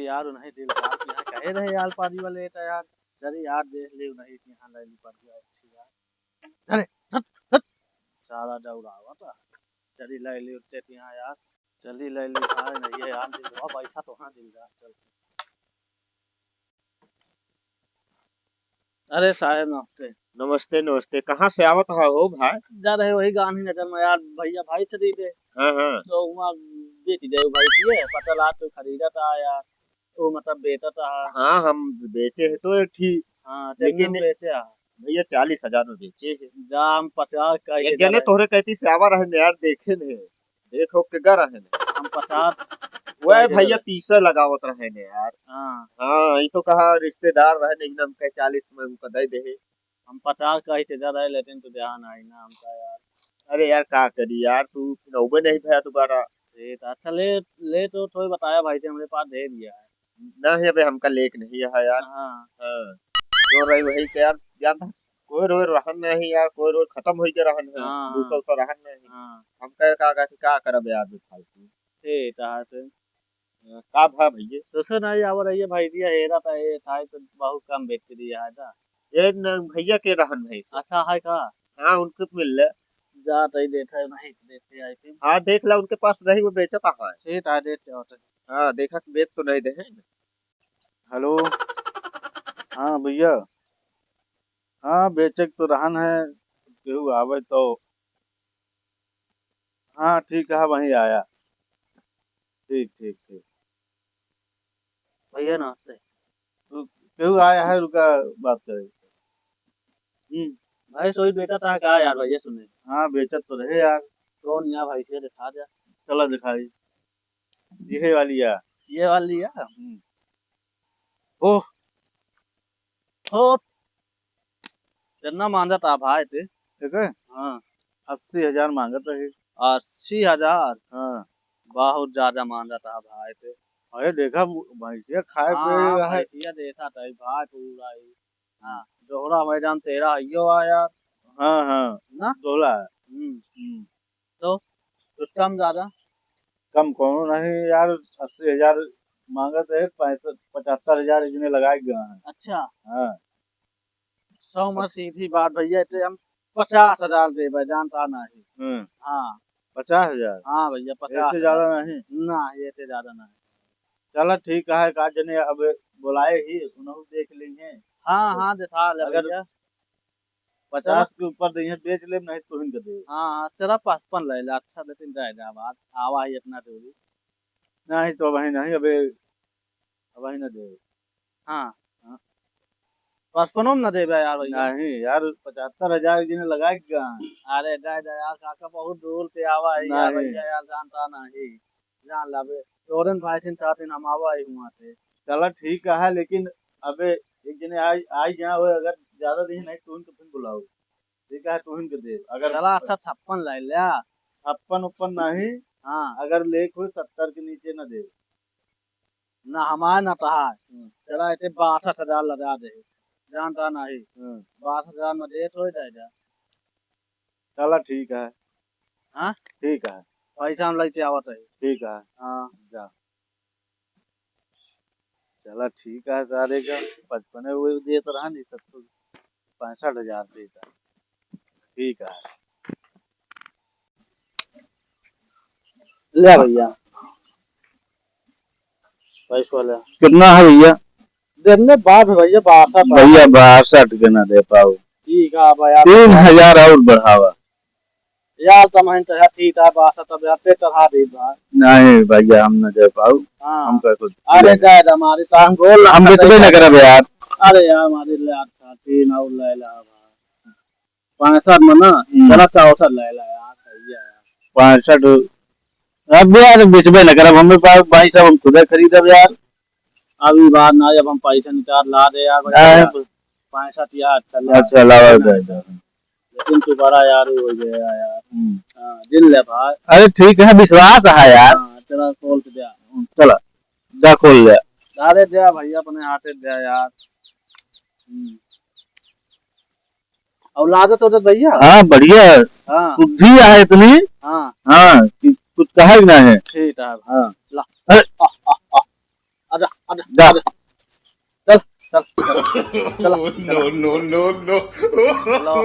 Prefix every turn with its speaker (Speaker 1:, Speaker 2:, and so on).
Speaker 1: यार उन्हें दिल यार कि यहाँ कहे रहे यार पारी वाले तो यार चली यार देख ले नहीं यहाँ ले ली पड़ गया अच्छी यार अरे हट हट सारा दौड़ा हुआ था चली ले ली उठते यहाँ यार चली ले ली भाई नहीं है यार दिल हुआ बैठा तो हाँ दिल यार चल अरे साहब नमस्ते
Speaker 2: नमस्ते नमस्ते। कहाँ से आवत है हो भाई?
Speaker 1: जा रहे वही गांधी नगर में यार भैया भाई चली थे
Speaker 2: हाँ हाँ
Speaker 1: तो वहाँ बेच गए भाई ये पता ला तो खरीदा था यार वो मतलब बेचा था
Speaker 2: हाँ हम बेचे है तो ठीक,
Speaker 1: हाँ
Speaker 2: लेकिन
Speaker 1: बेचे
Speaker 2: भैया 40,000 में बेचे है।
Speaker 1: जाम 50 का
Speaker 2: एक जने तोहरे कहती से आवा रहे यार देखे ने देखो के गा रहे ने
Speaker 1: हम 50
Speaker 2: वह भैया 30 लगावत रहे ने यार।
Speaker 1: हाँ
Speaker 2: हाँ ये तो कहा रिश्तेदार रहे नहीं हम कहे 40 में उनका दे दे।
Speaker 1: हम 50 का ही चला रहे लेकिन तो ध्यान आई ना हमका यार।
Speaker 2: अरे यार का करी यार तू नौबे नहीं भैया दोबारा
Speaker 1: से अच्छा ले ले तो थोड़ी बताया भाई थे हमारे पास दे दिया है
Speaker 2: ना है अबे हमका लेक नहीं है यार।
Speaker 1: हाँ
Speaker 2: हाँ जो रही वही तो यार जानता कोई रोज रहन नहीं यार कोई रोज खत्म हो के रहन है
Speaker 1: हाँ,
Speaker 2: दूसरा तो रहन नहीं।
Speaker 1: हाँ
Speaker 2: हम कहे का करब यार फालतू
Speaker 1: ठीक है से
Speaker 2: का भा भैया
Speaker 1: तो सर नहीं आवर रही है भाई दिया हेरा था ये था तो बहुत कम बेच दिया है था
Speaker 2: ये न भैया के रहन है।
Speaker 1: अच्छा है का
Speaker 2: हाँ उनके मिल ले
Speaker 1: जा तई देखा नहीं देखे आई थी
Speaker 2: हाँ देख ला उनके पास रही वो बेचा कहाँ है।
Speaker 1: ठीक है देते हो
Speaker 2: हाँ देखा कि बेच तो नहीं दे है।
Speaker 3: हेलो हाँ भैया हाँ बेचक तो रहन है केहू आवे तो हाँ ठीक है वहीं आया ठीक ठीक ठीक
Speaker 1: भैया नमस्ते
Speaker 3: तो केहू आया है रुका बात करे।
Speaker 1: भाई सोई बेटा था का यार भैया सुने
Speaker 3: हाँ बेचत तो रहे यार
Speaker 1: कौन यहाँ भाई से दिखा दे
Speaker 3: चला दिखाई ये वाली यार
Speaker 1: ये वाली है ओह ओ कितना मांगा था भाई थे
Speaker 3: ठीक है
Speaker 1: हाँ
Speaker 3: 80,000 मांगत रहे।
Speaker 1: 80,000
Speaker 3: हाँ
Speaker 1: बहुत ज्यादा मांगा था भाई थे
Speaker 3: अरे देखा भैंसिया खाए
Speaker 1: हाँ
Speaker 3: पे है।
Speaker 1: भैंसिया देखा था भाई पूरा ही हाँ दोहरा मैदान तेरा यो आया
Speaker 3: हाँ हाँ
Speaker 1: ना
Speaker 3: तोला है।
Speaker 1: तो कम ज्यादा
Speaker 3: कम कौन नहीं यार 80,000 मांगत है 75,000 इतने लगाए गए हैं।
Speaker 1: अच्छा
Speaker 3: हाँ
Speaker 1: 100 में सीधी बात भैया इसे हम 50,000 दे भाई जानता नहीं हाँ
Speaker 3: 50,000
Speaker 1: हाँ भैया 50
Speaker 3: इससे ज्यादा नहीं।
Speaker 1: ना ये से ज्यादा नहीं
Speaker 3: चलो ठीक है का जने अब बुलाए ही उन्होंने देख लेंगे।
Speaker 1: हाँ हाँ दिखा ले
Speaker 3: अगर
Speaker 1: भैया
Speaker 3: 50 के ऊपर दे बेच ले नहीं तो हिंग दे।
Speaker 1: हाँ चला 55 ले ले अच्छा लेकिन जाएगा बात आवा ही इतना दूरी
Speaker 3: नहीं तो वही नहीं अबे वही न दे।
Speaker 1: हाँ 55 में न दे यार भैया
Speaker 3: नहीं यार 75,000 जिन्हें लगाए क्या।
Speaker 1: अरे जाए जाए यार काका बहुत दूर से आवा है यार
Speaker 3: नहीं।
Speaker 1: भैया यार जानता नहीं जान लावे टोरन भाई सिंह साथ हम आवा ही हुआ थे
Speaker 3: चलो ठीक है लेकिन अबे एक जने आई जहाँ वो अगर ज्यादा दिन नहीं तो उनको फिर बुलाओ ठीक है तो इनको दे अगर
Speaker 1: चला अच्छा 56 ले लिया
Speaker 3: 56 नहीं
Speaker 1: हाँ
Speaker 3: अगर लेख हो 70 के नीचे न दे।
Speaker 1: ना हमारे ना कहा चला इसे 62,000 लगा दे जानता नहीं 62,000 में दे तो जाएगा
Speaker 3: चलो ठीक है।
Speaker 1: हाँ
Speaker 3: ठीक है
Speaker 1: पैसा हम लेते आवत है
Speaker 3: ठीक है
Speaker 1: हाँ
Speaker 3: जा चला ठीक है सारे का 55 वो दे तो रहा नहीं सब तो 65,000 देता ठीक है।
Speaker 1: ले भैया पैसा ले
Speaker 3: कितना है भैया?
Speaker 1: देने बाद भैया 62
Speaker 3: भैया 62 के ना दे पाओ
Speaker 1: ठीक है भैया
Speaker 3: 3,000 और बढ़ावा।
Speaker 1: यार तमहन तो ठीक है 62 तब याते चढ़ा दे भाई
Speaker 3: नहीं भैया हम न दे पाओ
Speaker 1: हाँ
Speaker 3: हम कह कुछ
Speaker 1: अरे जाए हमारी तो हम गोल
Speaker 3: हम बेचबे न करब यार।
Speaker 1: अरे यार हमारी ले अच्छा 3 और ले ला भाई 65 में ना चला 64 ले ला यार सही है यार
Speaker 3: 65 अब यार बेचबे न करब हमें पास भाई सब हम खुद खरीदब यार।
Speaker 1: अभी बात ना जब हम पैसा निकाल ला दे यार भैया 65 यार चल
Speaker 3: अच्छा लावा जाए
Speaker 1: लेकिन तू बड़ा यार हो गया यार हाँ दिल ले भाई
Speaker 3: अरे ठीक है विश्वास है यार।
Speaker 1: हाँ तेरा खोल के दिया
Speaker 3: चला जा खोल ले
Speaker 1: अरे दिया भैया अपने हाथे दिया यार औलाद तो भैया
Speaker 3: हाँ बढ़िया
Speaker 1: हाँ
Speaker 3: शुद्धि है इतनी।
Speaker 1: हाँ
Speaker 3: हाँ कि कुछ कहे ना है
Speaker 1: ठीक है
Speaker 3: हाँ
Speaker 1: ला
Speaker 3: अरे
Speaker 1: आजा आजा
Speaker 2: जा।
Speaker 1: आजा चल चल चल
Speaker 4: no, no, no, no.
Speaker 1: चलो